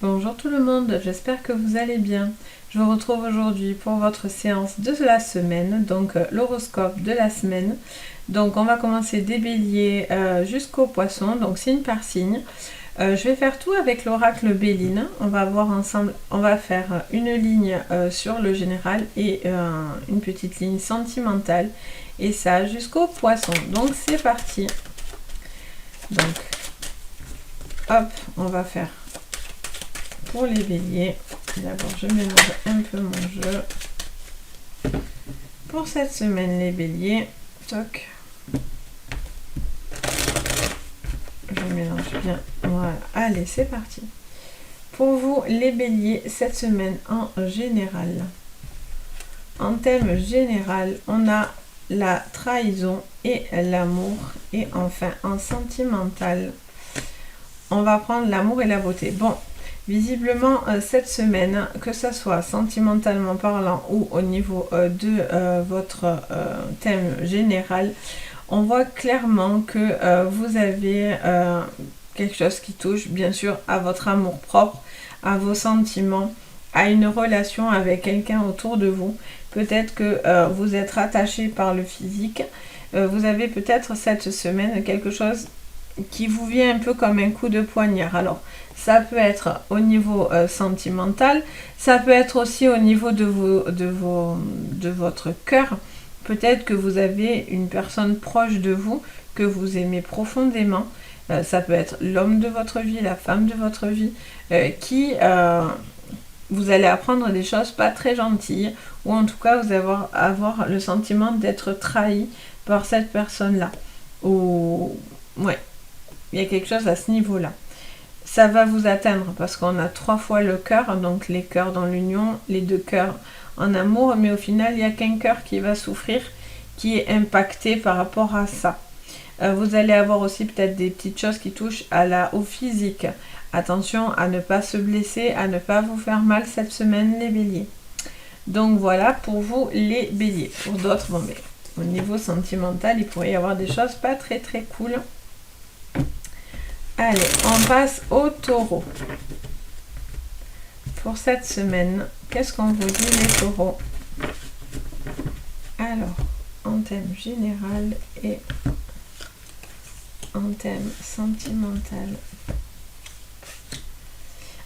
Bonjour tout le monde, j'espère que vous allez bien. Je vous retrouve aujourd'hui pour votre séance de la semaine, donc l'horoscope de la semaine. Donc on va commencer des béliers jusqu'aux poissons, donc signe par signe. Je vais faire tout avec l'oracle Béline. On va voir ensemble, on va faire une ligne sur le général et une petite ligne sentimentale. Et ça jusqu'aux poissons. Donc c'est parti. Donc hop, on va faire pour les béliers. D'abord je mélange un peu mon jeu. Pour cette semaine les béliers, toc. Je mélange bien. Voilà. Allez, c'est parti. Pour vous les béliers, cette semaine en général. En thème général, on a la trahison et l'amour. Et enfin, en sentimental, on va prendre l'amour et la beauté. Bon, visiblement, cette semaine, que ce soit sentimentalement parlant ou au niveau de votre thème général, on voit clairement que vous avez quelque chose qui touche bien sûr à votre amour propre, à vos sentiments, à une relation avec quelqu'un autour de vous. Peut-être que vous êtes rattaché par le physique. Vous avez peut-être cette semaine quelque chose qui vous vient un peu comme un coup de poignard. Alors, ça peut être au niveau sentimental, ça peut être aussi au niveau de votre cœur. Peut-être que vous avez une personne proche de vous que vous aimez profondément. Ça peut être l'homme de votre vie, la femme de votre vie, qui vous allez apprendre des choses pas très gentilles, ou en tout cas vous allez avoir le sentiment d'être trahi par cette personne-là. Ou ouais, il y a quelque chose à ce niveau-là. Ça va vous atteindre parce qu'on a 3 fois le cœur, donc les cœurs dans l'union, les 2 cœurs en amour, mais au final, il n'y a qu'un cœur qui va souffrir, qui est impacté par rapport à ça. Vous allez avoir aussi peut-être des petites choses qui touchent au physique. Attention à ne pas se blesser, à ne pas vous faire mal cette semaine, les béliers. Donc voilà pour vous, les béliers. Pour d'autres, bon, mais au niveau sentimental, il pourrait y avoir des choses pas très très cool. Allez, on passe au taureau. Pour cette semaine, qu'est-ce qu'on vous dit les taureaux? Alors, en thème général et en thème sentimental.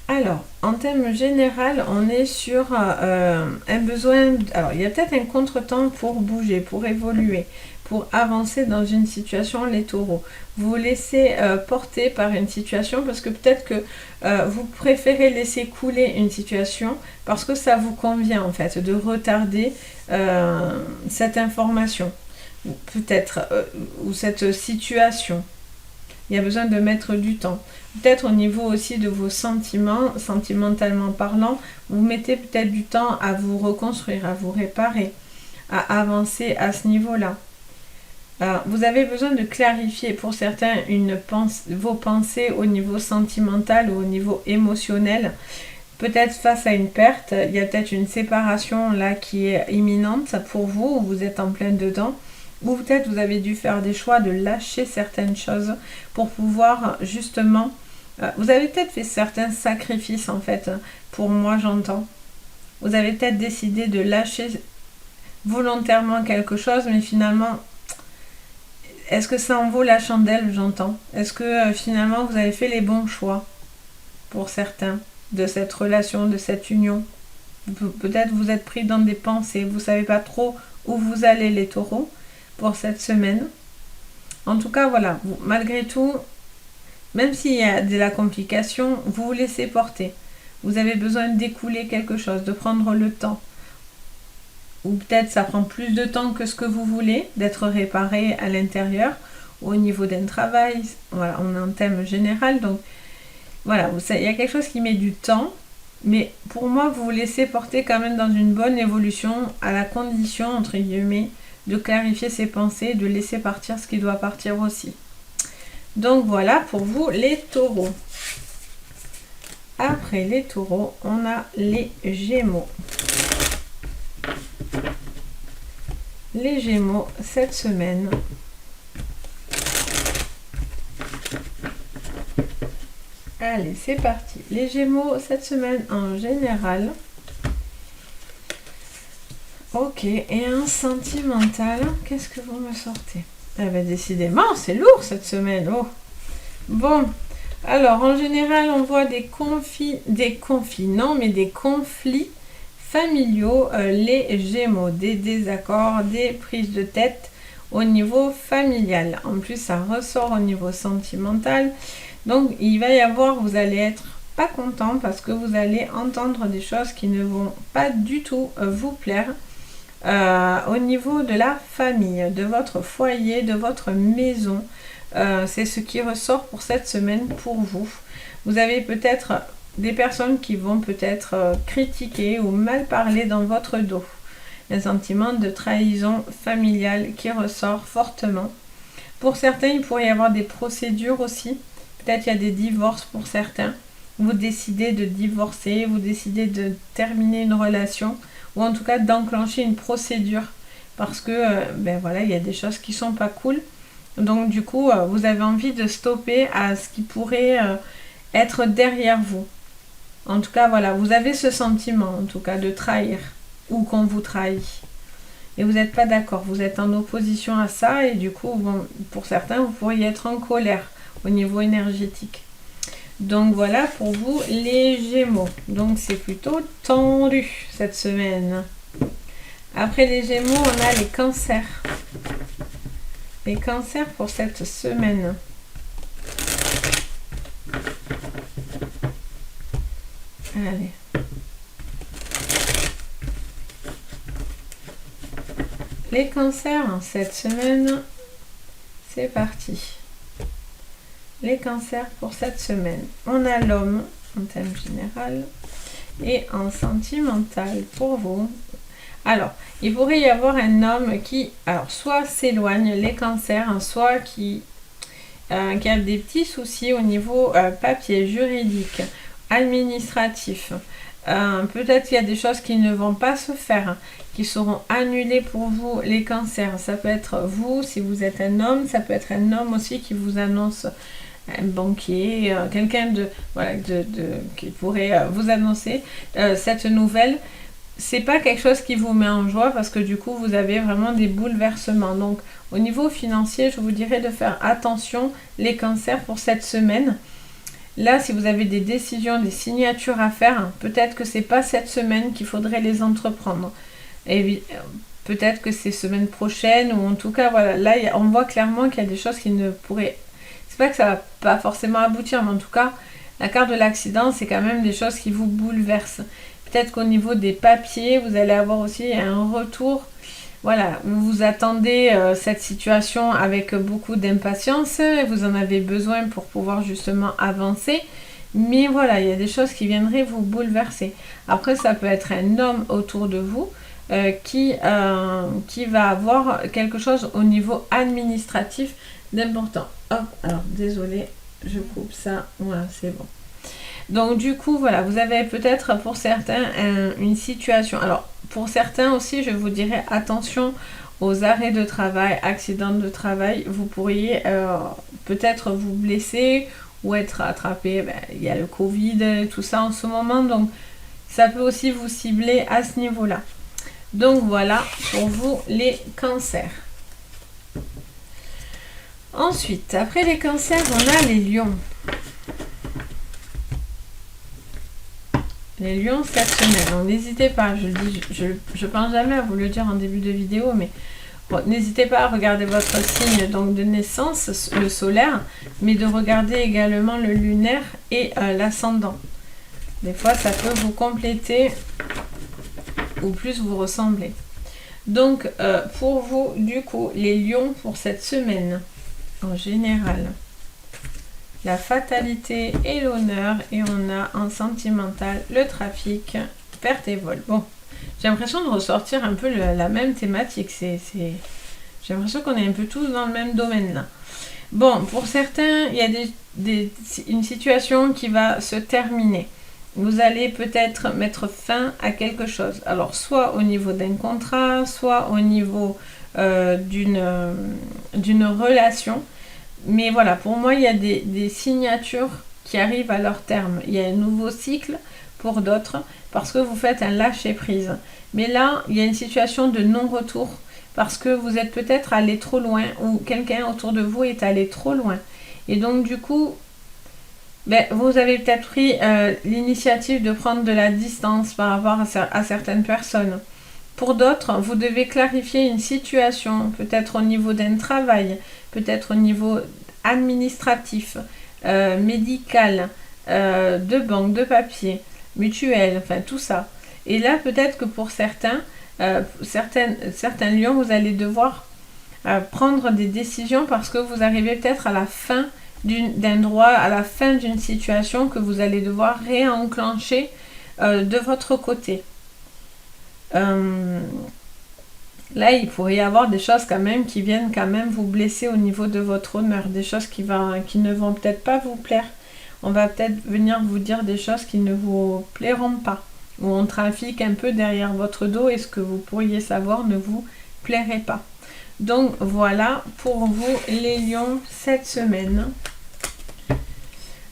Alors, en thème général, on est sur un besoin... Alors, il y a peut-être un contretemps pour bouger, pour évoluer, pour avancer dans une situation, les taureaux. Vous vous laissez porter par une situation parce que peut-être que vous préférez laisser couler une situation parce que ça vous convient en fait de retarder cette information, peut-être, ou cette situation. Il y a besoin de mettre du temps. Peut-être au niveau aussi de vos sentiments, sentimentalement parlant, vous mettez peut-être du temps à vous reconstruire, à vous réparer, à avancer à ce niveau-là. Vous avez besoin de clarifier pour certains vos pensées au niveau sentimental ou au niveau émotionnel. Peut-être face à une perte, il y a peut-être une séparation là qui est imminente pour vous, ou vous êtes en plein dedans. Ou peut-être vous avez dû faire des choix de lâcher certaines choses pour pouvoir justement... vous avez peut-être fait certains sacrifices en fait, pour moi j'entends. Vous avez peut-être décidé de lâcher volontairement quelque chose, mais finalement, est-ce que ça en vaut la chandelle, j'entends? Est-ce que finalement vous avez fait les bons choix pour certains de cette relation, de cette union? Peut-être vous êtes pris dans des pensées, vous ne savez pas trop où vous allez les taureaux pour cette semaine. En tout cas, voilà, malgré tout, même s'il y a de la complication, vous vous laissez porter. Vous avez besoin d'écouler quelque chose, de prendre le temps. Ou peut-être ça prend plus de temps que ce que vous voulez, d'être réparé à l'intérieur, au niveau d'un travail. Voilà, on a un thème général, donc voilà, il y a quelque chose qui met du temps, mais pour moi, vous vous laissez porter quand même dans une bonne évolution, à la condition, entre guillemets, de clarifier ses pensées, de laisser partir ce qui doit partir aussi. Donc voilà pour vous les taureaux. Après les taureaux, on a les gémeaux. Les gémeaux, cette semaine, Allez, c'est parti. Les Gémeaux, cette semaine en général. Ok, et un sentimental, qu'est-ce que vous me sortez? Eh bien, décidément, c'est lourd cette semaine. Oh. Bon, alors en général, on voit des conflits familiaux, les Gémeaux, des désaccords, des prises de tête au niveau familial. En plus, ça ressort au niveau sentimental. Donc, il va y avoir, vous allez être pas content parce que vous allez entendre des choses qui ne vont pas du tout vous plaire. Au niveau de la famille, de votre foyer, de votre maison. C'est ce qui ressort pour cette semaine pour vous. Vous avez peut-être des personnes qui vont peut-être critiquer ou mal parler dans votre dos. Un sentiment de trahison familiale qui ressort fortement. Pour certains, il pourrait y avoir des procédures aussi. Peut-être il y a des divorces pour certains. Vous décidez de divorcer, vous décidez de terminer une relation ou en tout cas d'enclencher une procédure parce que ben voilà, il y a des choses qui sont pas cool. Donc du coup, vous avez envie de stopper à ce qui pourrait être derrière vous. En tout cas, voilà, vous avez ce sentiment en tout cas de trahir ou qu'on vous trahit. Et vous n'êtes pas d'accord, vous êtes en opposition à ça et du coup, bon, pour certains, vous pourriez être en colère au niveau énergétique. Donc voilà pour vous les Gémeaux. Donc c'est plutôt tendu cette semaine. Après les Gémeaux, on a les Cancers. Les Cancers pour cette semaine. Allez. Les Cancers cette semaine, c'est parti. Les Cancers pour cette semaine. On a l'homme en thème général et en sentimental pour vous. Alors, il pourrait y avoir un homme qui, alors, soit s'éloigne, les Cancers, soit qui a des petits soucis au niveau papier, juridique, administratif. Peut-être qu'il y a des choses qui ne vont pas se faire, qui seront annulées pour vous, les Cancers. Ça peut être vous, si vous êtes un homme, ça peut être un homme aussi qui vous annonce un banquier, quelqu'un qui pourrait vous annoncer cette nouvelle. C'est pas quelque chose qui vous met en joie parce que du coup vous avez vraiment des bouleversements. Donc au niveau financier, je vous dirais de faire attention les Cancers pour cette semaine. Là, si vous avez des décisions, des signatures à faire, peut-être que c'est pas cette semaine qu'il faudrait les entreprendre. Et peut-être que c'est semaine prochaine ou en tout cas voilà, là on voit clairement qu'il y a des choses qui ne pourraient, c'est pas que ça va pas forcément aboutir, mais en tout cas la carte de l'accident, c'est quand même des choses qui vous bouleversent. Peut-être qu'au niveau des papiers, vous allez avoir aussi un retour, voilà, vous attendez cette situation avec beaucoup d'impatience, vous en avez besoin pour pouvoir justement avancer, mais voilà, il y a des choses qui viendraient vous bouleverser. Après, ça peut être un homme autour de vous qui va avoir quelque chose au niveau administratif d'important. Hop, alors désolé, je coupe ça, voilà, c'est bon. Donc du coup, voilà, vous avez peut-être pour certains une situation. Alors pour certains aussi, je vous dirais attention aux arrêts de travail, accidents de travail. Vous pourriez peut-être vous blesser ou être attrapé. Il y a le Covid, tout ça en ce moment. Donc ça peut aussi vous cibler à ce niveau-là. Donc voilà pour vous les Cancers. Ensuite, après les Cancers, on a les Lions. Les Lions cette semaine. Donc n'hésitez pas, je pense jamais à vous le dire en début de vidéo, mais bon, n'hésitez pas à regarder votre signe donc de naissance, le solaire, mais de regarder également le lunaire et l'ascendant. Des fois, ça peut vous compléter ou plus vous ressembler. Donc, pour vous, du coup, les Lions pour cette semaine, en général, la fatalité et l'honneur, et on a en sentimental le trafic, perte et vol. Bon, j'ai l'impression de ressortir un peu la même thématique. J'ai l'impression qu'on est un peu tous dans le même domaine là. Bon, pour certains, il y a une situation qui va se terminer. Vous allez peut-être mettre fin à quelque chose. Alors, soit au niveau d'un contrat, soit au niveau d'une relation. Mais voilà, pour moi, il y a des signatures qui arrivent à leur terme. Il y a un nouveau cycle pour d'autres parce que vous faites un lâcher-prise. Mais là, il y a une situation de non-retour parce que vous êtes peut-être allé trop loin ou quelqu'un autour de vous est allé trop loin. Et donc, du coup, vous avez peut-être pris l'initiative de prendre de la distance par rapport à certaines personnes. Pour d'autres, vous devez clarifier une situation, peut-être au niveau d'un travail, peut-être au niveau administratif, médical, de banque, de papier, mutuel, enfin tout ça. Et là, peut-être que pour certains lions, vous allez devoir prendre des décisions parce que vous arrivez peut-être à la fin d'un droit, à la fin d'une situation que vous allez devoir réenclencher de votre côté. Là, il pourrait y avoir des choses quand même qui viennent quand même vous blesser au niveau de votre honneur, des choses qui ne vont peut-être pas vous plaire. On va peut-être venir vous dire des choses qui ne vous plairont pas, ou on trafique un peu derrière votre dos et ce que vous pourriez savoir ne vous plairait pas. Donc voilà pour vous les lions cette semaine.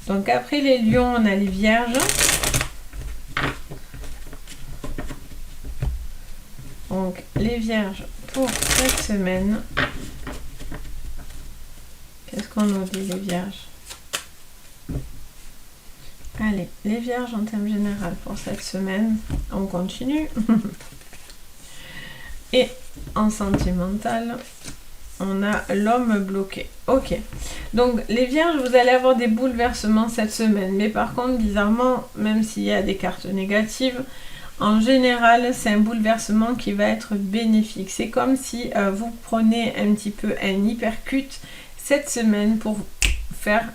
Donc après les lions, on a les vierges. Donc les vierges pour cette semaine. Qu'est-ce qu'on nous dit les vierges? Allez, les vierges en thème général pour cette semaine. On continue. Et en sentimental, on a l'homme bloqué. Ok. Donc, les vierges, vous allez avoir des bouleversements cette semaine. Mais par contre, bizarrement, même s'il y a des cartes négatives, en général, c'est un bouleversement qui va être bénéfique. C'est comme si vous prenez un petit peu un hypercute cette semaine pour faire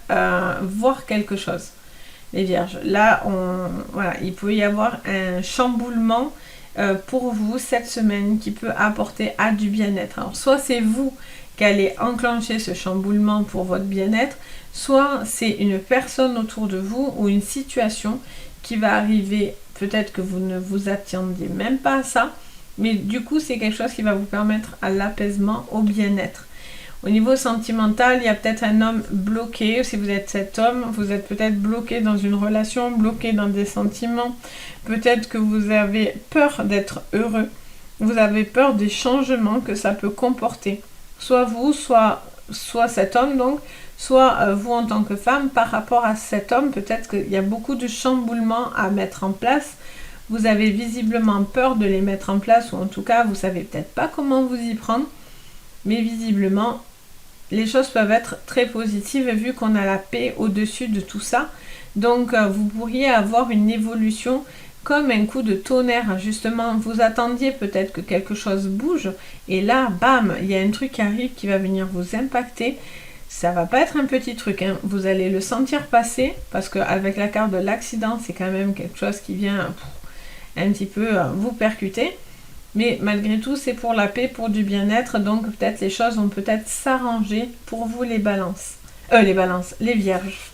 voir quelque chose. Les vierges, là, voilà, il peut y avoir un chamboulement pour vous cette semaine qui peut apporter à du bien-être. Alors, soit c'est vous qui allez enclencher ce chamboulement pour votre bien-être, soit c'est une personne autour de vous ou une situation qui va arriver, peut-être que vous ne vous attendiez même pas à ça, mais du coup, c'est quelque chose qui va vous permettre à l'apaisement, au bien-être. Au niveau sentimental, il y a peut-être un homme bloqué. Si vous êtes cet homme, vous êtes peut-être bloqué dans une relation, bloqué dans des sentiments. Peut-être que vous avez peur d'être heureux. Vous avez peur des changements que ça peut comporter. Soit vous, soit cet homme, donc, soit vous en tant que femme, par rapport à cet homme, peut-être qu'il y a beaucoup de chamboulements à mettre en place. Vous avez visiblement peur de les mettre en place, ou en tout cas, vous savez peut-être pas comment vous y prendre. Mais visiblement, les choses peuvent être très positives vu qu'on a la paix au-dessus de tout ça. Donc, vous pourriez avoir une évolution comme un coup de tonnerre. Justement, vous attendiez peut-être que quelque chose bouge. Et là, bam, il y a un truc qui arrive qui va venir vous impacter. Ça va pas être un petit truc, hein. Vous allez le sentir passer. Parce qu'avec la carte de l'accident, c'est quand même quelque chose qui vient un petit peu vous percuter. Mais malgré tout, c'est pour la paix, pour du bien-être. Donc peut-être les choses vont peut-être s'arranger pour vous les balances. Les vierges.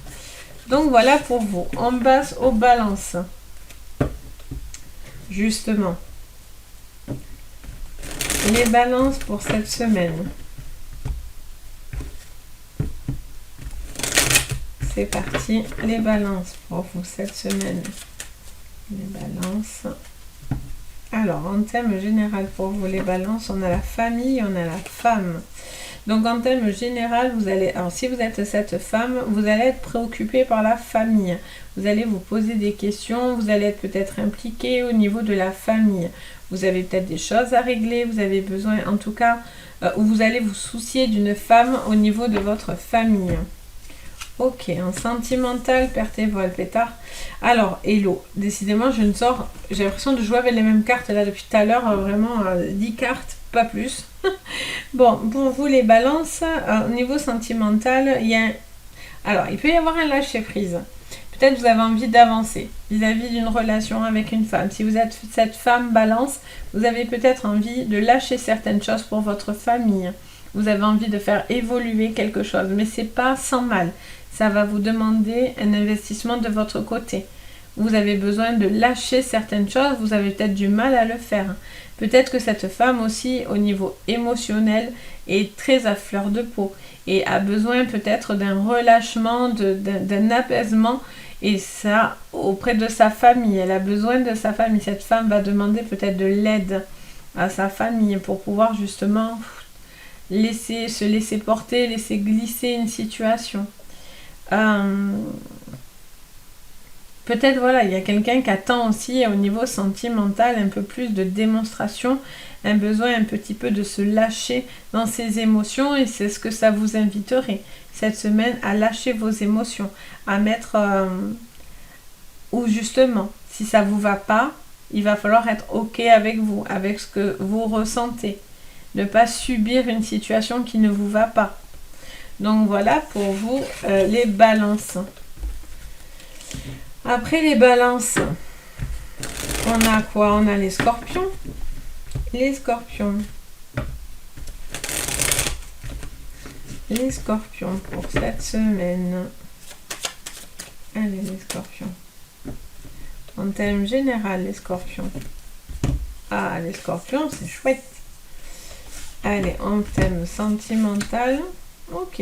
Donc voilà pour vous. On passe aux balances. Justement. Les balances pour cette semaine. C'est parti. Les balances pour vous cette semaine. Les balances. Alors, en thème général pour vous les balances, on a la famille, on a la femme. Donc, en thème général, alors si vous êtes cette femme, vous allez être préoccupé par la famille. Vous allez vous poser des questions, vous allez être peut-être impliqué au niveau de la famille. Vous avez peut-être des choses à régler, vous avez besoin, en tout cas, ou vous allez vous soucier d'une femme au niveau de votre famille. Ok, en sentimental, perte et voile, pétard. Alors, hello, décidément, j'ai l'impression de jouer avec les mêmes cartes là depuis tout à l'heure, vraiment 10 cartes, pas plus. Bon, pour vous les balances, au niveau sentimental, il peut y avoir un lâcher-prise. Peut-être vous avez envie d'avancer vis-à-vis d'une relation avec une femme. Si vous êtes cette femme balance, vous avez peut-être envie de lâcher certaines choses pour votre famille. Vous avez envie de faire évoluer quelque chose, mais c'est pas sans mal. Ça va vous demander un investissement de votre côté. Vous avez besoin de lâcher certaines choses, vous avez peut-être du mal à le faire. Peut-être que cette femme aussi, au niveau émotionnel, est très à fleur de peau. et a besoin peut-être d'un relâchement, d'un apaisement, et ça auprès de sa famille. Elle a besoin de sa famille. Cette femme va demander peut-être de l'aide à sa famille pour pouvoir justement se laisser porter, laisser glisser une situation. Peut-être voilà, il y a quelqu'un qui attend aussi au niveau sentimental un peu plus de démonstration, un besoin un petit peu de se lâcher dans ses émotions, et c'est ce que ça vous inviterait cette semaine, à lâcher vos émotions, à mettre ou justement, si ça vous va pas, il va falloir être ok avec vous, avec ce que vous ressentez, ne pas subir une situation qui ne vous va pas. Donc voilà pour vous les balances. Après les balances, on a quoi? On a les scorpions. Les scorpions. Les scorpions pour cette semaine. Allez, les scorpions. En thème général, les scorpions. Ah, les scorpions, c'est chouette. Allez, en thème sentimental. Ok.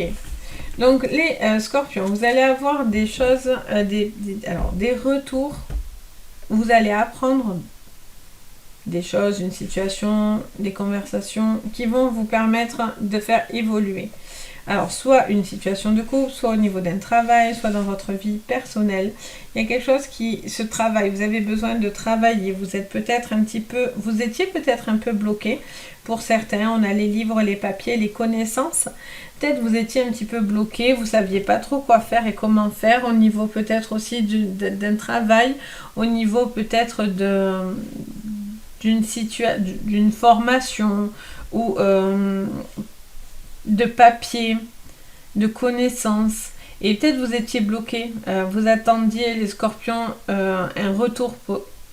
Donc, les scorpions, vous allez avoir des choses, des retours. Vous allez apprendre des choses, une situation, des conversations qui vont vous permettre de faire évoluer. Alors, soit une situation de couple, soit au niveau d'un travail, soit dans votre vie personnelle. Il y a quelque chose qui se travaille. Vous avez besoin de travailler. Vous étiez peut-être un peu bloqué. Pour certains, on a les livres, les papiers, les connaissances. Peut-être vous étiez un petit peu bloqué. Vous ne saviez pas trop quoi faire et comment faire. Au niveau peut-être aussi d'un travail. Au niveau peut-être d'une formation ou de papier, de connaissances, et peut-être vous étiez bloqué, vous attendiez les scorpions un retour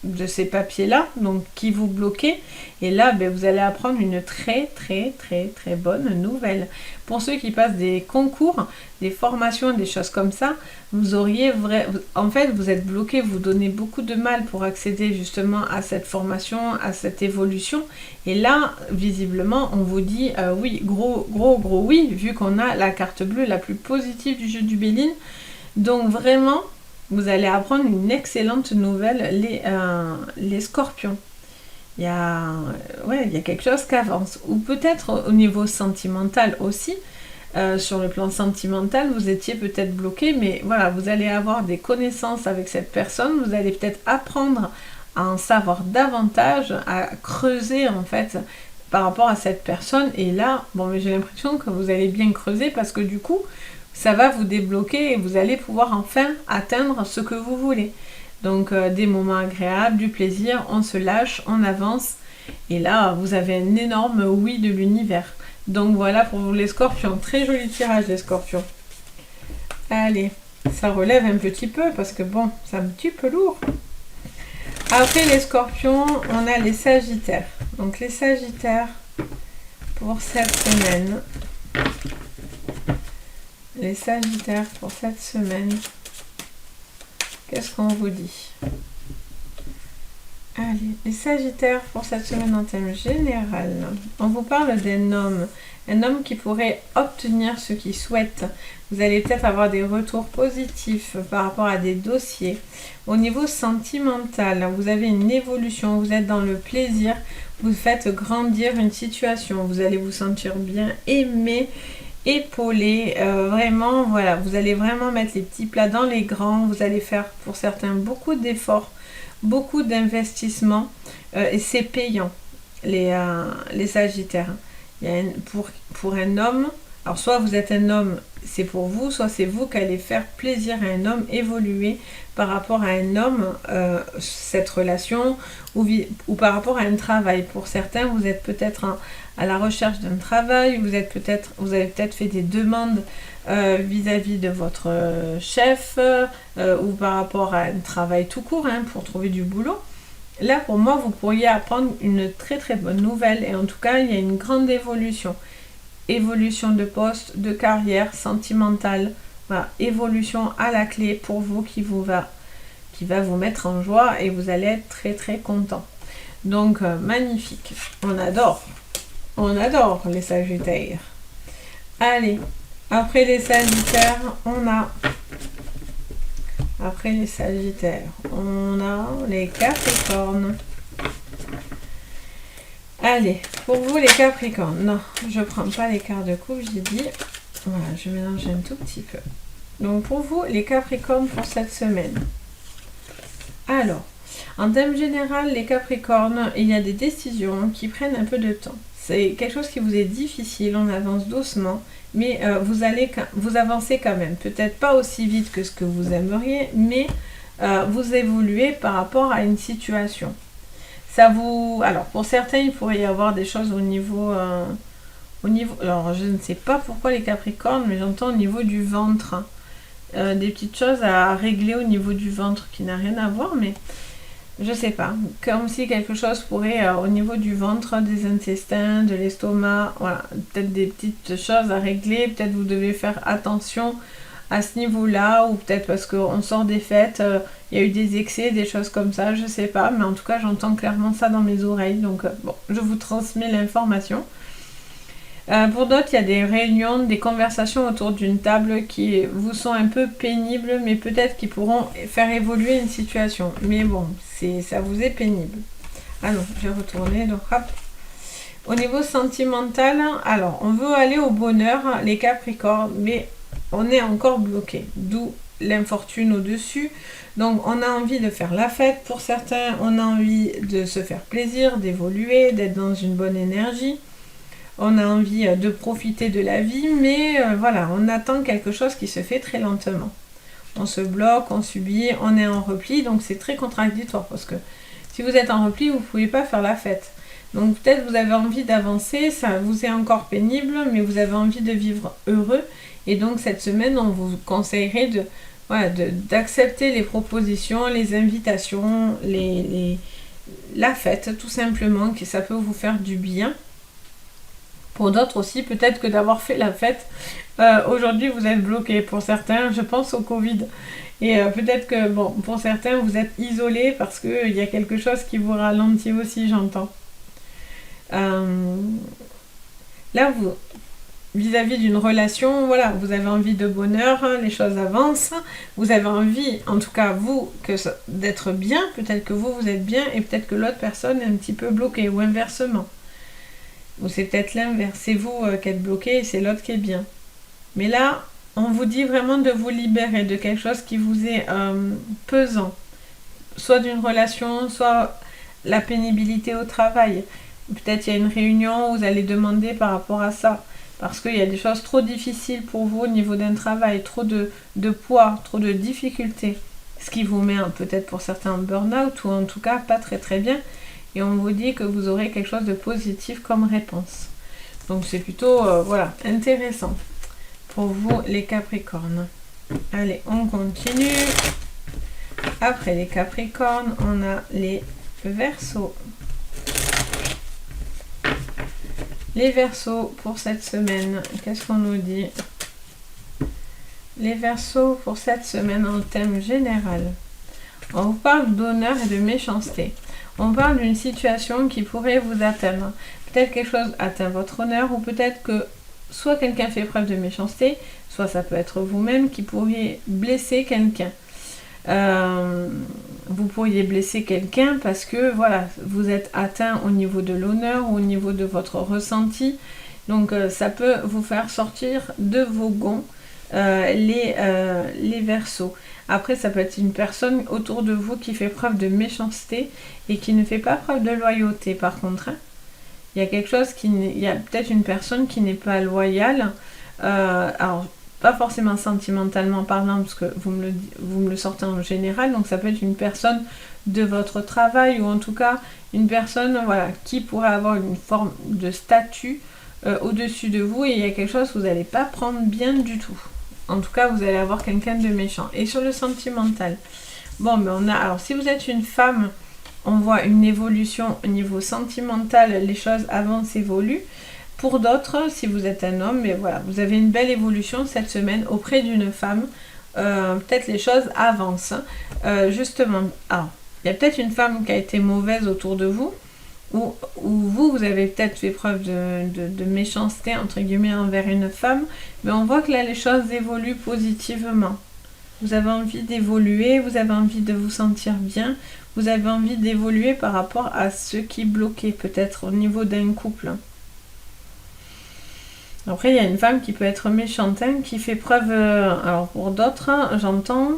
de ces papiers-là, donc qui vous bloquaient, et là vous allez apprendre une très très très très bonne nouvelle. Pour ceux qui passent des concours, des formations, des choses comme ça, en fait vous êtes bloqué, vous donnez beaucoup de mal pour accéder justement à cette formation, à cette évolution, et là visiblement on vous dit oui, gros oui, vu qu'on a la carte bleue la plus positive du jeu du Béline. Donc vraiment vous allez apprendre une excellente nouvelle, les scorpions. Il y a quelque chose qui avance. Ou peut-être au niveau sentimental aussi. Sur le plan sentimental, vous étiez peut-être bloqué, mais voilà, vous allez avoir des connaissances avec cette personne. Vous allez peut-être apprendre à en savoir davantage, à creuser en fait par rapport à cette personne. Et là, mais j'ai l'impression que vous allez bien creuser parce que du coup, ça va vous débloquer et vous allez pouvoir enfin atteindre ce que vous voulez. Donc des moments agréables, du plaisir, on se lâche, on avance. Et là, vous avez un énorme oui de l'univers. Donc voilà pour vous les scorpions. Très joli tirage les scorpions. Allez, ça relève un petit peu parce que bon, c'est un petit peu lourd. Après les scorpions, on a les sagittaires. Donc les sagittaires pour cette semaine. Les sagittaires pour cette semaine. Qu'est-ce qu'on vous dit? Allez, les sagittaires pour cette semaine en thème général. On vous parle d'un homme. Un homme qui pourrait obtenir ce qu'il souhaite. Vous allez peut-être avoir des retours positifs par rapport à des dossiers. Au niveau sentimental, vous avez une évolution. Vous êtes dans le plaisir. Vous faites grandir une situation. Vous allez vous sentir bien aimé, épaulé, vraiment, voilà, vous allez vraiment mettre les petits plats dans les grands, vous allez faire pour certains beaucoup d'efforts, beaucoup d'investissements, et c'est payant, les sagittaires. Il y a pour un homme, alors soit vous êtes un homme, c'est pour vous, soit c'est vous qui allez faire plaisir à un homme, évoluer par rapport à un homme, cette relation, ou par rapport à un travail. Pour certains, vous êtes peut-être à la recherche d'un travail, vous avez peut-être fait des demandes vis-à-vis de votre chef, ou par rapport à un travail tout court, pour trouver du boulot. Là, pour moi, vous pourriez apprendre une très très bonne nouvelle, et en tout cas, il y a une grande évolution. Évolution de poste, de carrière, sentimentale, voilà, évolution à la clé pour vous qui va vous mettre en joie, et vous allez être très très content. Donc, magnifique, on adore les sagittaires. Allez, Après les Sagittaires, on a... Après les Sagittaires, on a les Capricornes. Allez, pour vous les Capricornes, non, je prends pas les quarts de coupe, j'ai dit. Voilà, je mélange un tout petit peu. Donc pour vous, les Capricornes pour cette semaine. Alors, en thème général, les Capricornes, il y a des décisions qui prennent un peu de temps. C'est quelque chose qui vous est difficile, on avance doucement, mais vous avancez quand même. Peut-être pas aussi vite que ce que vous aimeriez, mais vous évoluez par rapport à une situation. Alors, pour certains, il pourrait y avoir des choses au niveau... alors, je ne sais pas pourquoi les Capricornes, mais j'entends au niveau du ventre. Des petites choses à régler au niveau du ventre qui n'a rien à voir, mais je sais pas. Comme si quelque chose pourrait, au niveau du ventre, des intestins, de l'estomac, voilà, peut-être des petites choses à régler. Peut-être vous devez faire attention à ce niveau-là, ou peut-être parce qu'on sort des fêtes, il y a eu des excès, des choses comme ça, je sais pas, mais en tout cas j'entends clairement ça dans mes oreilles, donc bon, je vous transmets l'information. Pour d'autres, il y a des réunions, des conversations autour d'une table qui vous sont un peu pénibles, mais peut-être qui pourront faire évoluer une situation. Mais bon, ça vous est pénible. Ah non, j'ai retourné, donc hop. Au niveau sentimental, alors, on veut aller au bonheur, les Capricornes, mais on est encore bloqué. D'où l'infortune au-dessus. Donc, on a envie de faire la fête pour certains, on a envie de se faire plaisir, d'évoluer, d'être dans une bonne énergie. On a envie de profiter de la vie, mais voilà, on attend quelque chose qui se fait très lentement. On se bloque, on subit, on est en repli, donc c'est très contradictoire parce que si vous êtes en repli, vous ne pouvez pas faire la fête. Donc peut-être vous avez envie d'avancer, ça vous est encore pénible, mais vous avez envie de vivre heureux. Et donc cette semaine, on vous conseillerait d'accepter les propositions, les invitations, la fête, tout simplement, que ça peut vous faire du bien. Pour d'autres aussi, peut-être que d'avoir fait la fête, aujourd'hui vous êtes bloqué. Pour certains, je pense au Covid. Et peut-être que, bon, pour certains, vous êtes isolés parce qu'il y a quelque chose qui vous ralentit aussi, j'entends. Là, vis-à-vis d'une relation, voilà, vous avez envie de bonheur, les choses avancent. Vous avez envie, en tout cas vous, d'être bien. Peut-être que vous êtes bien et peut-être que l'autre personne est un petit peu bloquée ou inversement. Ou c'est peut-être l'inverse, c'est vous qui êtes bloqué et c'est l'autre qui est bien. Mais là, on vous dit vraiment de vous libérer de quelque chose qui vous est pesant. Soit d'une relation, soit la pénibilité au travail. Peut-être il y a une réunion où vous allez demander par rapport à ça. Parce qu'il y a des choses trop difficiles pour vous au niveau d'un travail, trop de poids, trop de difficultés. Ce qui vous met peut-être pour certains en burn-out ou en tout cas pas très très bien. Et on vous dit que vous aurez quelque chose de positif comme réponse. Donc c'est plutôt intéressant pour vous les Capricornes. Allez, on continue. Après les Capricornes, on a les Verseaux. Les Verseaux pour cette semaine, qu'est-ce qu'on nous dit? Les Verseaux pour cette semaine en thème général. On vous parle d'honneur et de méchanceté. On parle d'une situation qui pourrait vous atteindre. Peut-être quelque chose atteint votre honneur ou peut-être que soit quelqu'un fait preuve de méchanceté, soit ça peut être vous-même qui pourriez blesser quelqu'un. Vous pourriez blesser quelqu'un parce que voilà, vous êtes atteint au niveau de l'honneur ou au niveau de votre ressenti. Donc ça peut vous faire sortir de vos gonds les Verseaux. Après, ça peut être une personne autour de vous qui fait preuve de méchanceté et qui ne fait pas preuve de loyauté, par contre. Il y a quelque chose il y a peut-être une personne qui n'est pas loyale. Alors, pas forcément sentimentalement parlant, parce que vous me le sortez en général. Donc, ça peut être une personne de votre travail ou en tout cas une personne qui pourrait avoir une forme de statut au-dessus de vous et il y a quelque chose que vous n'allez pas prendre bien du tout. En tout cas, vous allez avoir quelqu'un de méchant. Et sur le sentimental, bon, mais alors si vous êtes une femme, on voit une évolution au niveau sentimental, les choses avancent, évoluent. Pour d'autres, si vous êtes un homme, mais voilà, vous avez une belle évolution cette semaine auprès d'une femme. Peut-être les choses avancent. Justement, alors, il y a peut-être une femme qui a été mauvaise autour de vous. ou vous avez peut-être fait preuve de méchanceté, entre guillemets, envers une femme, mais on voit que là, les choses évoluent positivement. Vous avez envie d'évoluer, vous avez envie de vous sentir bien, vous avez envie d'évoluer par rapport à ce qui bloquait, peut-être au niveau d'un couple. Après, il y a une femme qui peut être méchante, hein, qui fait preuve... alors, pour d'autres, j'entends...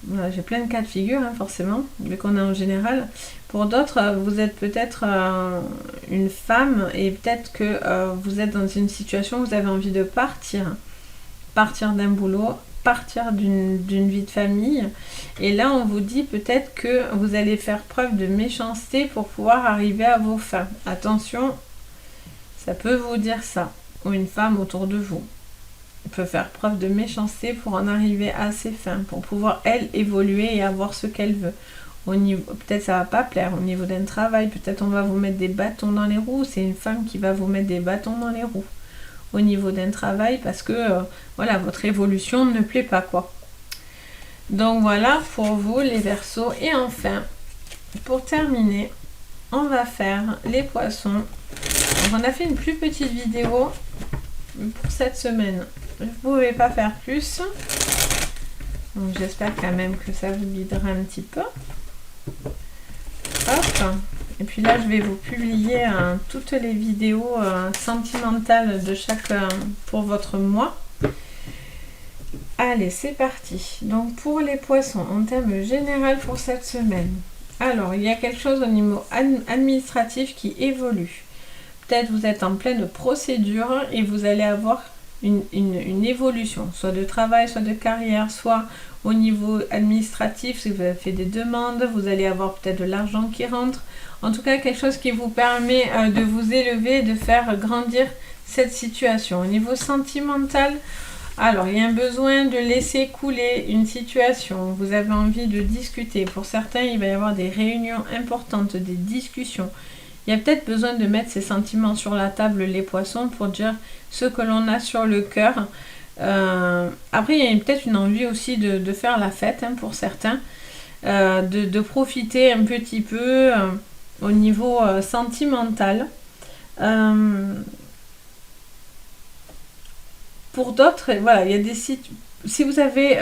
Voilà, j'ai plein de cas de figure, hein, forcément, vu qu'on est en général. Pour d'autres, vous êtes peut-être une femme et peut-être que vous êtes dans une situation où vous avez envie de partir. Partir d'un boulot, partir d'une vie de famille. Et là, on vous dit peut-être que vous allez faire preuve de méchanceté pour pouvoir arriver à vos fins. Attention, ça peut vous dire ça. Ou une femme autour de vous peut faire preuve de méchanceté pour en arriver à ses fins, pour pouvoir, elle, évoluer et avoir ce qu'elle veut. Au niveau, peut-être ça va pas plaire au niveau d'un travail, peut-être on va vous mettre des bâtons dans les roues, c'est une femme qui va vous mettre des bâtons dans les roues au niveau d'un travail parce que voilà, votre évolution ne plaît pas, quoi. Donc voilà pour vous les Verseaux. Et enfin, pour terminer, on va faire les Poissons. Donc on a fait une plus petite vidéo pour cette semaine. Je ne pouvais pas faire plus. Donc j'espère quand même que ça vous guidera un petit peu. Hop. Et puis là, je vais vous publier toutes les vidéos sentimentales de chaque pour votre mois. Allez, c'est parti. Donc pour les Poissons, en termes général pour cette semaine. Alors, il y a quelque chose au niveau administratif qui évolue. Peut-être vous êtes en pleine procédure et vous allez avoir une évolution, soit de travail, soit de carrière, soit au niveau administratif, si vous avez fait des demandes, vous allez avoir peut-être de l'argent qui rentre. En tout cas, quelque chose qui vous permet de vous élever, de faire grandir cette situation. Au niveau sentimental, alors il y a un besoin de laisser couler une situation. Vous avez envie de discuter. Pour certains, il va y avoir des réunions importantes, des discussions. Il y a peut-être besoin de mettre ses sentiments sur la table, les Poissons, pour dire ce que l'on a sur le cœur. Après, il y a peut-être une envie aussi de faire la fête, hein, pour certains, de profiter un petit peu au niveau sentimental. Pour d'autres, voilà, il y a des si vous avez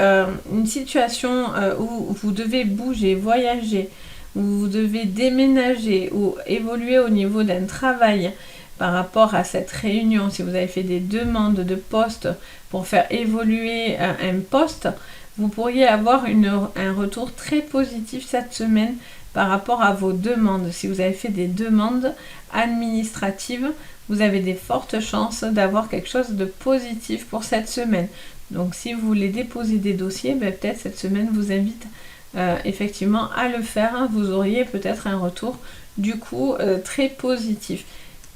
une situation où vous devez bouger, voyager, où vous devez déménager ou évoluer au niveau d'un travail par rapport à cette réunion, si vous avez fait des demandes de poste pour faire évoluer un poste, vous pourriez avoir un retour très positif cette semaine par rapport à vos demandes. Si vous avez fait des demandes administratives, vous avez des fortes chances d'avoir quelque chose de positif pour cette semaine. Donc si vous voulez déposer des dossiers, peut-être cette semaine vous invite effectivement à le faire. Vous auriez peut-être un retour du coup très positif.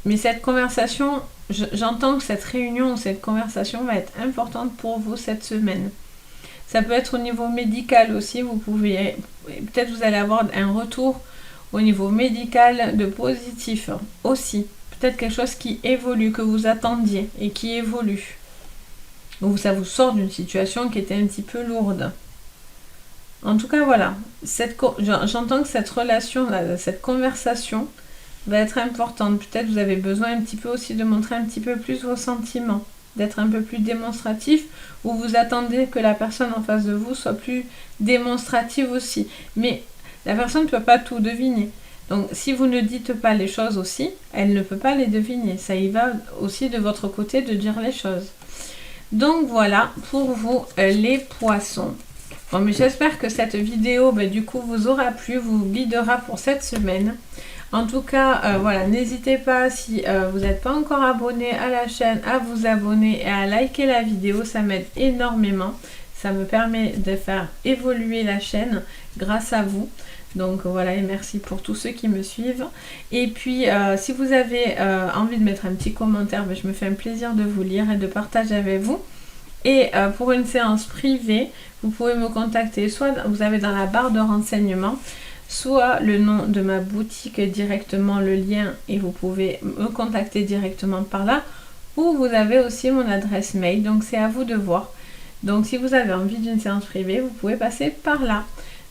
Mais cette conversation, j'entends que cette réunion ou cette conversation va être importante pour vous cette semaine. Ça peut être au niveau médical aussi. Vous pouvez, peut-être vous allez avoir un retour au niveau médical de positif aussi. Peut-être quelque chose qui évolue, que vous attendiez et qui évolue. Ou ça vous sort d'une situation qui était un petit peu lourde. En tout cas, voilà. J'entends que cette relation, cette conversation va être importante. Peut-être vous avez besoin un petit peu aussi de montrer un petit peu plus vos sentiments, d'être un peu plus démonstratif, ou vous attendez que la personne en face de vous soit plus démonstrative aussi. Mais la personne ne peut pas tout deviner. Donc si vous ne dites pas les choses aussi, elle ne peut pas les deviner. Ça y va aussi de votre côté de dire les choses. Donc voilà pour vous les Poissons. Bon, mais j'espère que cette vidéo du coup vous aura plu, vous guidera pour cette semaine. En tout cas, voilà, n'hésitez pas, si vous n'êtes pas encore abonné à la chaîne, à vous abonner et à liker la vidéo, ça m'aide énormément. Ça me permet de faire évoluer la chaîne grâce à vous. Donc voilà, et merci pour tous ceux qui me suivent. Et puis, si vous avez envie de mettre un petit commentaire, je me fais un plaisir de vous lire et de partager avec vous. Et pour une séance privée, vous pouvez me contacter, soit vous avez dans la barre de renseignements, soit le nom de ma boutique directement, le lien, et vous pouvez me contacter directement par là, ou vous avez aussi mon adresse mail, donc c'est à vous de voir. Donc si vous avez envie d'une séance privée, vous pouvez passer par là.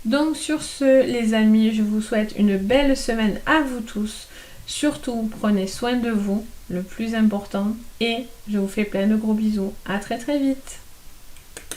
Donc sur ce, les amis, je vous souhaite une belle semaine à vous tous. Surtout, prenez soin de vous, le plus important, et je vous fais plein de gros bisous. À très très vite.